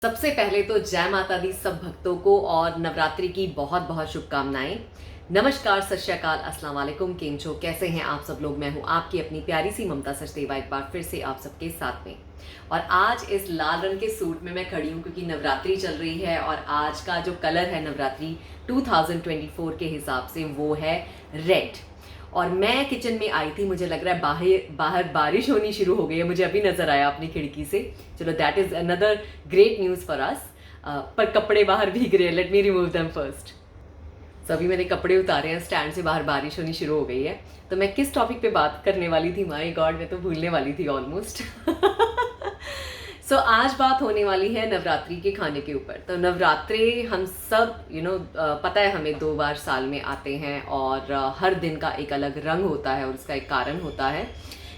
सबसे पहले तो जय माता दी सब भक्तों को और नवरात्रि की बहुत बहुत शुभकामनाएं। नमस्कार, सत श्री अकाल, अस्सलाम वालेकुम। केम छो, कैसे हैं आप सब लोग। मैं हूं आपकी अपनी प्यारी सी ममता सचदेवा, एक बार फिर से आप सबके साथ में। और आज इस लाल रंग के सूट में मैं खड़ी हूं क्योंकि नवरात्रि चल रही है और आज का जो कलर है नवरात्रि 2024 के हिसाब से वो है रेड। और मैं किचन में आई थी, मुझे लग रहा है बाहर बारिश होनी शुरू हो गई है, मुझे अभी नजर आया अपनी खिड़की से। चलो, that is another great news for us. पर कपड़े बाहर भीग रहे हैं, let me remove them first. तो अभी मैंने कपड़े उतारे हैं स्टैंड से, बाहर बारिश होनी शुरू हो गई है। तो मैं किस टॉपिक पे बात करने वाली थी, माय गॉड, मैं तो भूलने वाली थी ऑलमोस्ट। सो आज बात होने वाली है नवरात्रि के खाने के ऊपर। तो नवरात्रे हम सब पता है हमें 2 बार साल में आते हैं और हर दिन का एक अलग रंग होता है और उसका एक कारण होता है।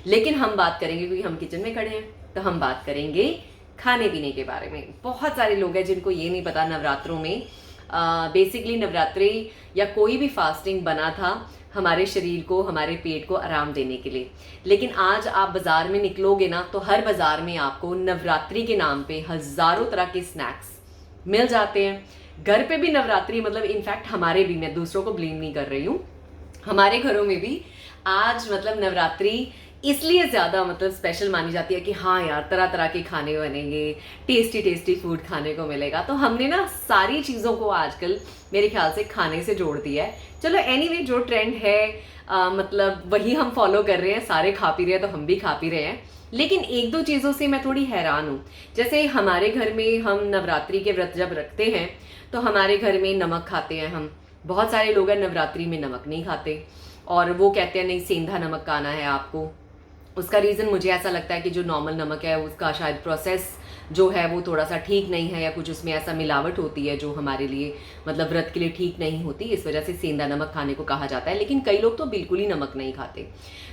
लेकिन हम बात करेंगे, क्योंकि हम किचन में खड़े हैं, तो हम बात करेंगे खाने पीने के बारे में। बहुत सारे लोग हैं जिनको ये नहीं पता नवरात्रों में बेसिकली नवरात्रि या कोई भी फास्टिंग बना था हमारे शरीर को, हमारे पेट को आराम देने के लिए। लेकिन आज आप बाजार में निकलोगे ना, तो हर बाजार में आपको नवरात्रि के नाम पे हजारों तरह के स्नैक्स मिल जाते हैं। घर पे भी नवरात्रि, मतलब इनफैक्ट हमारे भी, मैं दूसरों को ब्लेम नहीं कर रही हूँ, हमारे घरों में भी आज मतलब नवरात्रि इसलिए ज़्यादा मतलब स्पेशल मानी जाती है कि हाँ यार, तरह तरह के खाने बनेंगे, टेस्टी टेस्टी फूड खाने को मिलेगा। तो हमने ना सारी चीज़ों को आजकल मेरे ख्याल से खाने से जोड़ दिया है। चलो एनीवे, जो ट्रेंड है मतलब वही हम फॉलो कर रहे हैं, सारे खा पी रहे हैं तो हम भी खा पी रहे हैं। लेकिन एक दो चीज़ों से मैं थोड़ी हैरान हूँ। जैसे हमारे घर में हम नवरात्रि के व्रत जब रखते हैं तो हमारे घर में नमक खाते हैं हम। बहुत सारे लोग हैं नवरात्रि में नमक नहीं खाते और वो कहते हैं नहीं, सेंधा नमक खाना है आपको। उसका रीज़न मुझे ऐसा लगता है कि जो नॉर्मल नमक है उसका शायद प्रोसेस जो है वो थोड़ा सा ठीक नहीं है, या कुछ उसमें ऐसा मिलावट होती है जो हमारे लिए मतलब व्रत के लिए ठीक नहीं होती, इस वजह से सेंधा नमक खाने को कहा जाता है। लेकिन कई लोग तो बिल्कुल ही नमक नहीं खाते।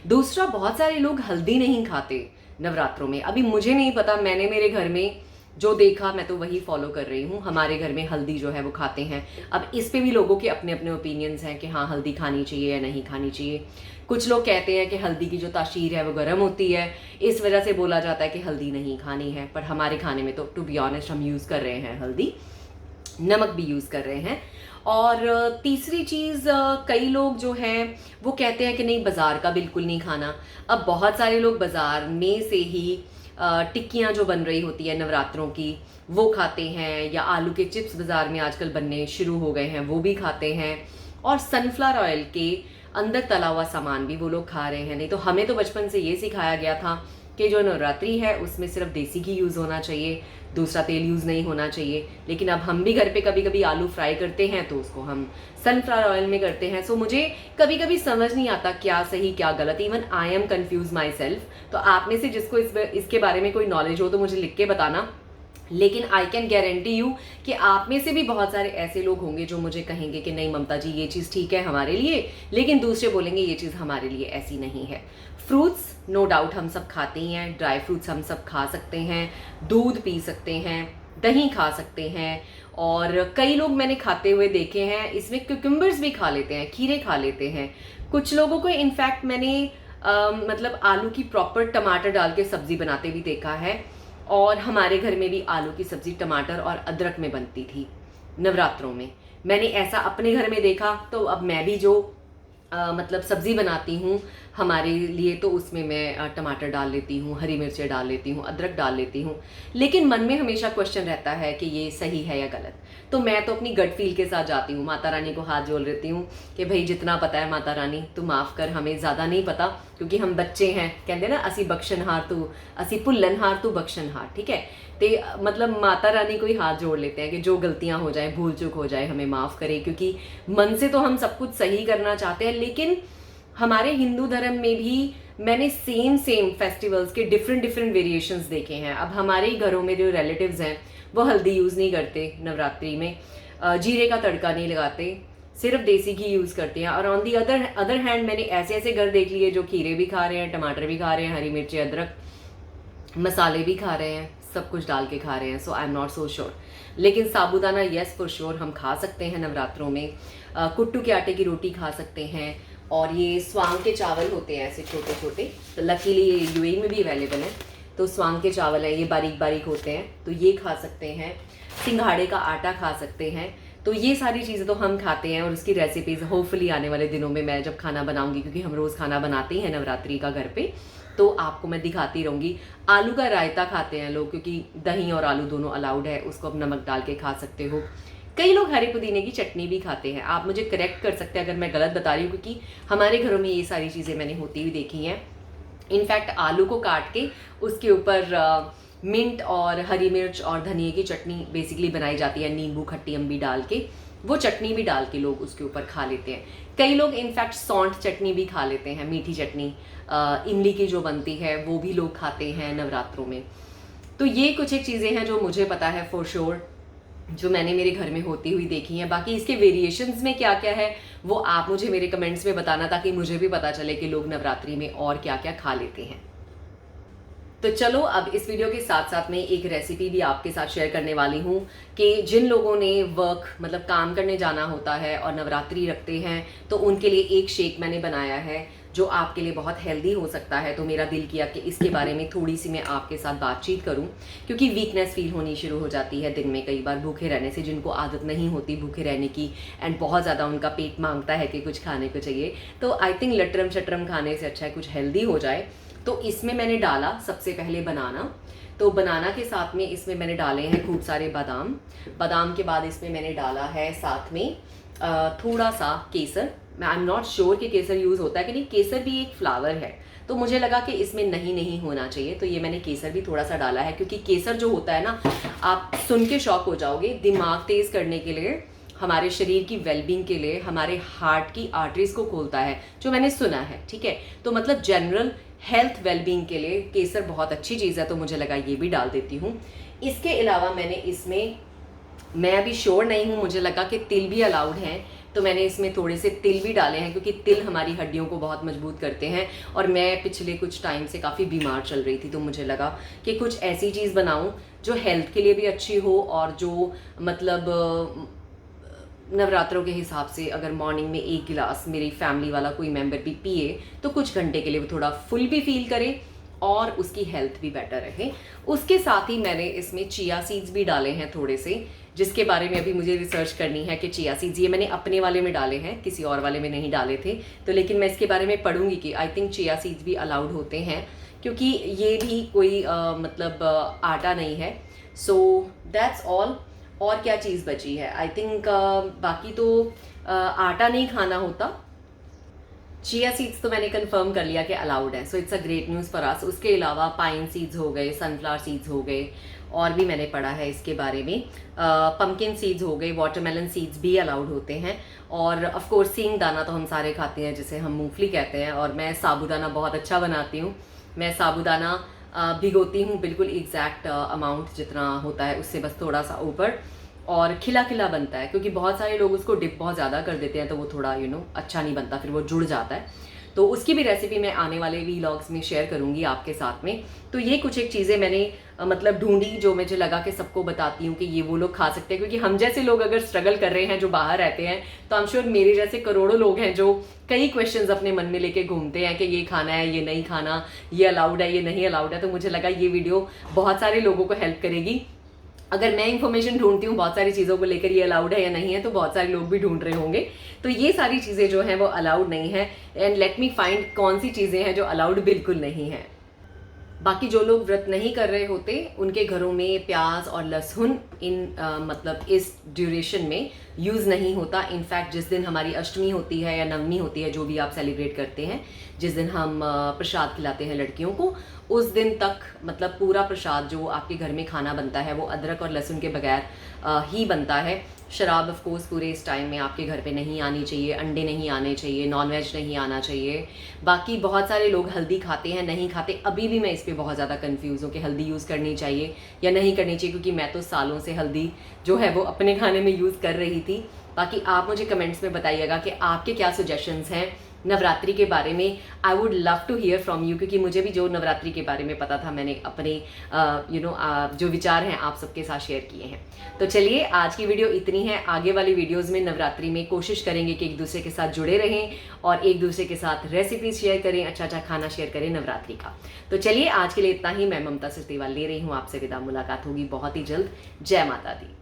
दूसरा, बहुत सारे लोग हल्दी नहीं खाते नवरात्रों में। अभी मुझे नहीं पता, मैंने मेरे घर में जो देखा मैं तो वही फॉलो कर रही हूँ। हमारे घर में हल्दी जो है वो खाते हैं। अब इस पे भी लोगों के अपने अपने ओपिनियंस हैं कि हाँ हल्दी खानी चाहिए या नहीं खानी चाहिए। कुछ लोग कहते हैं कि हल्दी की जो तासीर है वो गर्म होती है, इस वजह से बोला जाता है कि हल्दी नहीं खानी है। पर हमारे खाने में तो टू बी ऑनेस्ट हम यूज़ कर रहे हैं हल्दी, नमक भी यूज़ कर रहे हैं। और तीसरी चीज़, कई लोग जो हैं वो कहते हैं कि नहीं, बाज़ार का बिल्कुल नहीं खाना। अब बहुत सारे लोग बाज़ार में से ही टिक्कियाँ जो बन रही होती है नवरात्रों की वो खाते हैं, या आलू के चिप्स बाज़ार में आजकल बनने शुरू हो गए हैं, वो भी खाते हैं। और सनफ्लावर ऑयल के अंदर तला हुआ सामान भी वो लोग खा रहे हैं। नहीं तो हमें तो बचपन से ये सिखाया गया था कि जो नवरात्रि है उसमें सिर्फ देसी घी यूज़ होना चाहिए, दूसरा तेल यूज़ नहीं होना चाहिए। लेकिन अब हम भी घर पे कभी कभी आलू फ्राई करते हैं तो उसको हम सनफ्लावर ऑयल में करते हैं। सो मुझे कभी कभी समझ नहीं आता क्या सही क्या गलत। Even I am confuse my self. तो आप में से जिसको इसके बारे में कोई नॉलेज हो तो मुझे लिख के बताना। लेकिन आई कैन गारंटी यू कि आप में से भी बहुत सारे ऐसे लोग होंगे जो मुझे कहेंगे कि नहीं ममता जी, ये चीज़ ठीक है हमारे लिए, लेकिन दूसरे बोलेंगे ये चीज़ हमारे लिए ऐसी नहीं है। फ्रूट्स नो डाउट हम सब खाते ही हैं, ड्राई फ्रूट्स हम सब खा सकते हैं, दूध पी सकते हैं, दही खा सकते हैं। और कई लोग मैंने खाते हुए देखे हैं, इसमें क्यूकम्बर्स भी खा लेते हैं, खीरे खा लेते हैं। कुछ लोगों को इनफैक्ट मैंने मतलब आलू की प्रॉपर टमाटर डाल के सब्जी बनाते भी देखा है। और हमारे घर में भी आलू की सब्ज़ी टमाटर और अदरक में बनती थी नवरात्रों में। मैंने ऐसा अपने घर में देखा। तो अब मैं भी जो मतलब सब्ज़ी बनाती हूँ हमारे लिए, तो उसमें मैं टमाटर डाल लेती हूँ, हरी मिर्चें डाल लेती हूँ, अदरक डाल लेती हूँ। लेकिन मन में हमेशा क्वेश्चन रहता है कि ये सही है या गलत। तो मैं तो अपनी गट फील के साथ जाती हूँ, माता रानी को हाथ जोड़ लेती हूँ कि भाई जितना पता है माता रानी तू माफ़ कर, हमें ज़्यादा नहीं पता, क्योंकि हम बच्चे हैं। कहते ना असी बख्शनहार तू, असी भुल्लनहार तू बख्शनहार, ठीक है। तो मतलब माता रानी को ही हाथ जोड़ लेते हैं कि जो गलतियां हो जाए, भूल चूक हो जाए, हमें माफ़ करे। क्योंकि मन से तो हम सब कुछ सही करना चाहते हैं। लेकिन हमारे हिंदू धर्म में भी मैंने सेम फेस्टिवल्स के डिफरेंट वेरिएशंस देखे हैं। अब हमारे ही घरों में जो रिलेटिव्स हैं वो हल्दी यूज़ नहीं करते नवरात्रि में, जीरे का तड़का नहीं लगाते, सिर्फ देसी घी यूज़ करते हैं। और ऑन दी अदर हैंड मैंने ऐसे ऐसे घर देख लिए जो खीरे भी खा रहे हैं, टमाटर भी खा रहे हैं, हरी मिर्ची, अदरक, मसाले भी खा रहे हैं, सब कुछ डाल के खा रहे हैं। So I am not so sure. लेकिन साबूदाना येस फॉर श्योर हम खा सकते हैं नवरात्रों में। कुट्टू के आटे की रोटी खा सकते हैं। और ये स्वांग के चावल होते हैं ऐसे छोटे छोटे, तो लकीली ये यूएई में भी अवेलेबल है। तो स्वांग के चावल हैं, ये बारीक बारीक होते हैं, तो ये खा सकते हैं। सिंघाड़े का आटा खा सकते हैं। तो ये सारी चीज़ें तो हम खाते हैं और उसकी रेसिपीज़ होपफुली आने वाले दिनों में मैं जब खाना बनाऊंगी, क्योंकि हम रोज़ खाना बनाते ही हैं नवरात्रि का घर पे, तो आपको मैं दिखाती रहूँगी। आलू का रायता खाते हैं लोग, क्योंकि दही और आलू दोनों अलाउड है, उसको आप नमक डाल के खा सकते हो। कई लोग हरे पुदीने की चटनी भी खाते हैं। आप मुझे करेक्ट कर सकते हैं अगर मैं गलत बता रही हूँ, क्योंकि हमारे घरों में ये सारी चीज़ें मैंने होती हुई देखी हैं। इनफैक्ट आलू को काट के उसके ऊपर मिंट और हरी मिर्च और धनिए की चटनी बेसिकली बनाई जाती है, नींबू खट्टी अम्बी डाल के, वो चटनी भी डाल के लोग उसके ऊपर खा लेते हैं। कई लोग इनफैक्ट सौंठ चटनी भी खा लेते हैं, मीठी चटनी इमली की जो बनती है वो भी लोग खाते हैं नवरात्रों में। तो ये कुछ एक चीज़ें हैं जो मुझे पता है फॉर श्योर, जो मैंने मेरे घर में होती हुई देखी हैं। बाकी इसके वेरिएशंस में क्या क्या है वो आप मुझे मेरे कमेंट्स में बताना, ताकि मुझे भी पता चले कि लोग नवरात्रि में और क्या क्या खा लेते हैं। तो चलो अब इस वीडियो के साथ साथ में एक रेसिपी भी आपके साथ शेयर करने वाली हूँ कि जिन लोगों ने वर्क मतलब काम करने जाना होता है और नवरात्रि रखते हैं, तो उनके लिए एक शेक मैंने बनाया है जो आपके लिए बहुत हेल्दी हो सकता है। तो मेरा दिल किया कि इसके बारे में थोड़ी सी मैं आपके साथ बातचीत करूं, क्योंकि वीकनेस फील होनी शुरू हो जाती है दिन में कई बार भूखे रहने से, जिनको आदत नहीं होती भूखे रहने की एंड बहुत ज़्यादा उनका पेट मांगता है कि कुछ खाने को चाहिए। तो आई थिंक लटरम शटरम खाने से अच्छा है कुछ हेल्दी हो जाए। तो इसमें मैंने डाला सबसे पहले बनाना। तो बनाना के साथ में इसमें मैंने डाले हैं खूब सारे बादाम। बादाम के बाद इसमें मैंने डाला है साथ में थोड़ा सा केसर। आई एम नॉट श्योर कि केसर यूज़ होता है कि नहीं, केसर भी एक फ्लावर है, तो मुझे लगा कि इसमें नहीं होना चाहिए, तो ये मैंने केसर भी थोड़ा सा डाला है। क्योंकि केसर जो होता है ना, आप सुन के शॉक हो जाओगे, दिमाग तेज़ करने के लिए, हमारे शरीर की वेलबींग के लिए, हमारे हार्ट की आर्टरीज को खोलता है, जो मैंने सुना है। ठीक है, तो मतलब जनरल हेल्थ वेलबींग के लिए केसर बहुत अच्छी चीज़ है, तो मुझे लगा ये भी डाल देती हूँ। इसके अलावा मैंने इसमें, मैं अभी श्योर नहीं हूँ, मुझे लगा कि तिल भी अलाउड हैं, तो मैंने इसमें थोड़े से तिल भी डाले हैं, क्योंकि तिल हमारी हड्डियों को बहुत मजबूत करते हैं। और मैं पिछले कुछ टाइम से काफ़ी बीमार चल रही थी, तो मुझे लगा कि कुछ ऐसी चीज़ बनाऊं जो हेल्थ के लिए भी अच्छी हो, और जो मतलब नवरात्रों के हिसाब से अगर मॉर्निंग में एक गिलास मेरी फैमिली वाला कोई मेंबर भी पिए, तो कुछ घंटे के लिए वो थोड़ा फुल भी फील करे और उसकी हेल्थ भी बेटर रहे। उसके साथ ही मैंने इसमें चिया सीड्स भी डाले हैं थोड़े से, जिसके बारे में अभी मुझे रिसर्च करनी है कि चिया सीड्स, ये मैंने अपने वाले में डाले हैं, किसी और वाले में नहीं डाले थे, तो लेकिन मैं इसके बारे में पढ़ूंगी कि आई थिंक चिया सीड्स भी अलाउड होते हैं, क्योंकि ये भी कोई मतलब आटा नहीं है। So that's all. और क्या चीज़ बची है, आई थिंक बाकी तो आटा नहीं खाना होता। चिया सीड्स तो मैंने कंफर्म कर लिया कि अलाउड है, so it's a great news for us. उसके अलावा पाइन सीड्स हो गए, सनफ्लावर सीड्स हो गए, और भी मैंने पढ़ा है इसके बारे में, पम्पकिन सीड्स हो गए, वाटरमेलन सीड्स भी अलाउड होते हैं। और ऑफ कोर्स सींग दाना तो हम सारे खाते हैं, जिसे हम मूंगफली कहते हैं। और मैं साबूदाना बहुत अच्छा बनाती हूँ। मैं साबूदाना भिगोती हूँ बिल्कुल एग्जैक्ट अमाउंट जितना होता है उससे बस थोड़ा सा ऊपर, और खिला खिला बनता है, क्योंकि बहुत सारे लोग उसको डिप बहुत ज़्यादा कर देते हैं, तो वो थोड़ा अच्छा नहीं बनता, फिर वो जुड़ जाता है। तो उसकी भी रेसिपी मैं आने वाले वीलॉग्स में शेयर करूंगी आपके साथ में। तो ये कुछ एक चीज़ें मैंने मतलब ढूंढी, जो मुझे लगा कि सबको बताती हूँ कि ये वो लोग खा सकते हैं, क्योंकि हम जैसे लोग अगर स्ट्रगल कर रहे हैं जो बाहर रहते हैं, तो आई एम श्योर मेरे जैसे करोड़ों लोग हैं जो कई क्वेश्चंस अपने मन में लेके घूमते हैं कि ये खाना है, ये नहीं खाना, ये अलाउड है, ये नहीं अलाउड है। तो मुझे लगा ये वीडियो बहुत सारे लोगों को हेल्प करेगी। अगर मैं इंफॉर्मेशन ढूंढती हूँ बहुत सारी चीज़ों को लेकर, ये अलाउड है या नहीं है, तो बहुत सारे लोग भी ढूंढ रहे होंगे। तो ये सारी चीज़ें जो हैं वो अलाउड नहीं है, एंड लेट मी फाइंड कौन सी चीज़ें हैं जो अलाउड बिल्कुल नहीं है। बाकी जो लोग व्रत नहीं कर रहे होते, उनके घरों में प्याज और लहसुन मतलब इस ड्यूरेशन में यूज़ नहीं होता। इनफैक्ट जिस दिन हमारी अष्टमी होती है या नवमी होती है, जो भी आप सेलिब्रेट करते हैं, जिस दिन हम प्रसाद खिलाते हैं लड़कियों को, उस दिन तक मतलब पूरा प्रसाद जो आपके घर में खाना बनता है वो अदरक और लहसुन के बगैर ही बनता है। शराब ऑफ कोर्स पूरे इस टाइम में आपके घर पे नहीं आनी चाहिए, अंडे नहीं आने चाहिए, नॉनवेज नहीं आना चाहिए। बाकी बहुत सारे लोग हल्दी खाते हैं, नहीं खाते। अभी भी मैं इस पर बहुत ज़्यादा कंफ्यूज हूँ कि हल्दी यूज़ करनी चाहिए या नहीं करनी चाहिए, क्योंकि मैं तो सालों से हल्दी जो है वो अपने खाने में यूज़ कर रही थी। बाकी आप मुझे कमेंट्स में बताइएगा कि आपके क्या सजेशंस हैं नवरात्रि के बारे में I would love to hear from you, क्योंकि मुझे भी जो नवरात्रि के बारे में पता था मैंने अपने जो विचार हैं आप सबके साथ शेयर किए हैं। तो चलिए आज की वीडियो इतनी है। आगे वाली वीडियोज़ में नवरात्रि में कोशिश करेंगे कि एक दूसरे के साथ जुड़े रहें और एक दूसरे के साथ रेसिपीज शेयर करें, अच्छा अच्छा खाना शेयर करें नवरात्रि का। तो चलिए आज के लिए इतना ही। मैं ममता सचदेवा ले रही हूँ आपसे विदा। मुलाकात होगी बहुत ही जल्द। जय माता दी।